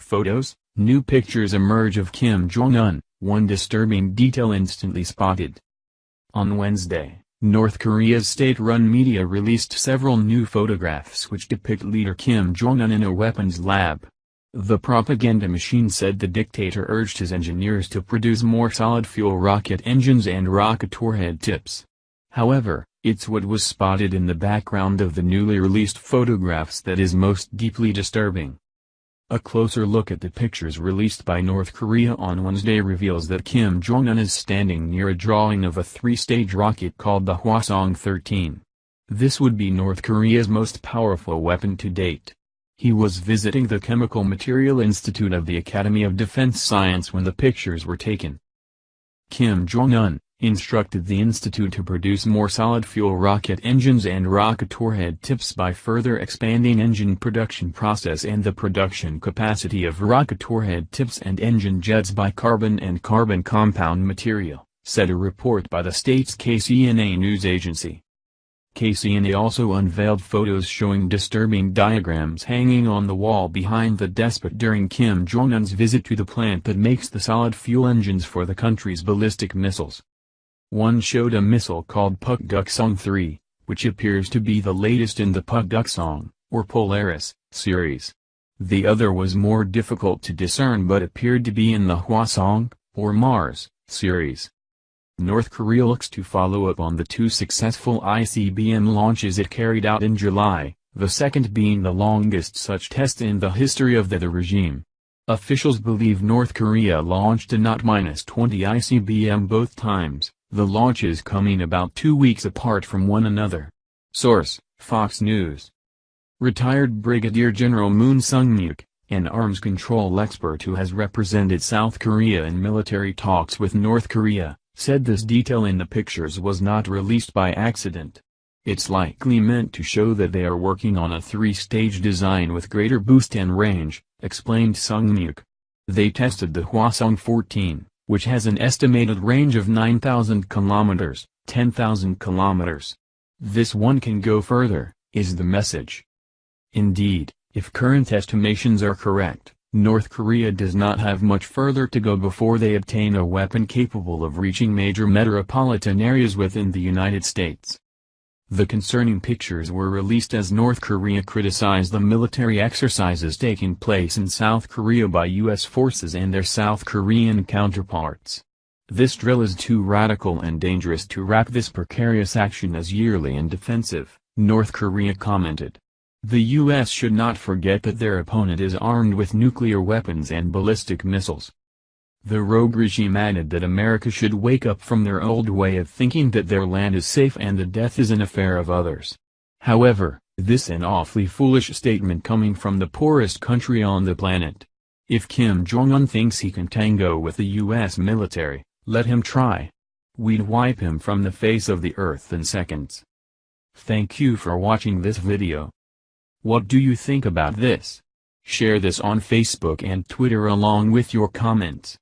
Photos, new pictures emerge of Kim Jong-un, one disturbing detail instantly spotted. On Wednesday, North Korea's state-run media released several new photographs which depict leader Kim Jong-un in a weapons lab. The propaganda machine said the dictator urged his engineers to produce more solid-fuel rocket engines and rocket warhead tips. However, it's what was spotted in the background of the newly released photographs that is most deeply disturbing. A closer look at the pictures released by North Korea on Wednesday reveals that Kim Jong-un is standing near a drawing of a three-stage rocket called the Hwasong-13. This would be North Korea's most powerful weapon to date. He was visiting the Chemical Material Institute of the Academy of Defense Science when the pictures were taken. Kim Jong-un instructed the institute to produce more solid-fuel rocket engines and rocket warhead tips by further expanding engine production process and the production capacity of rocket warhead tips and engine jets by carbon and carbon compound material, said a report by the state's KCNA news agency. KCNA also unveiled photos showing disturbing diagrams hanging on the wall behind the despot during Kim Jong-un's visit to the plant that makes the solid-fuel engines for the country's ballistic missiles. One showed a missile called Pukguksong-3, which appears to be the latest in the Pukguksong, or Polaris, series. The other was more difficult to discern but appeared to be in the Hwasong, or Mars, series. North Korea looks to follow up on the two successful ICBM launches it carried out in July, the second being the longest such test in the history of the regime. Officials believe North Korea launched a Not-20 ICBM both times, the launches coming about 2 weeks apart from one another. Source: Fox News. Retired Brigadier General Moon Sung-myuk, an arms control expert who has represented South Korea in military talks with North Korea, said this detail in the pictures was not released by accident. It's likely meant to show that they are working on a three-stage design with greater boost and range, explained Sung-myuk. They tested the Hwasong-14, which has an estimated range of 9,000 kilometers, 10,000 kilometers. This one can go further, is the message. Indeed, if current estimations are correct, North Korea does not have much further to go before they obtain a weapon capable of reaching major metropolitan areas within the United States. The concerning pictures were released as North Korea criticized the military exercises taking place in South Korea by U.S. forces and their South Korean counterparts. This drill is too radical and dangerous to wrap this precarious action as yearly and defensive, North Korea commented. The U.S. should not forget that their opponent is armed with nuclear weapons and ballistic missiles. The rogue regime added that America should wake up from their old way of thinking that their land is safe and that death is an affair of others. However, this an awfully foolish statement coming from the poorest country on the planet. If Kim Jong-un thinks he can tango with the U.S. military, let him try. We'd wipe him from the face of the earth in seconds. Thank you for watching this video. What do you think about this? Share this on Facebook and Twitter along with your comments.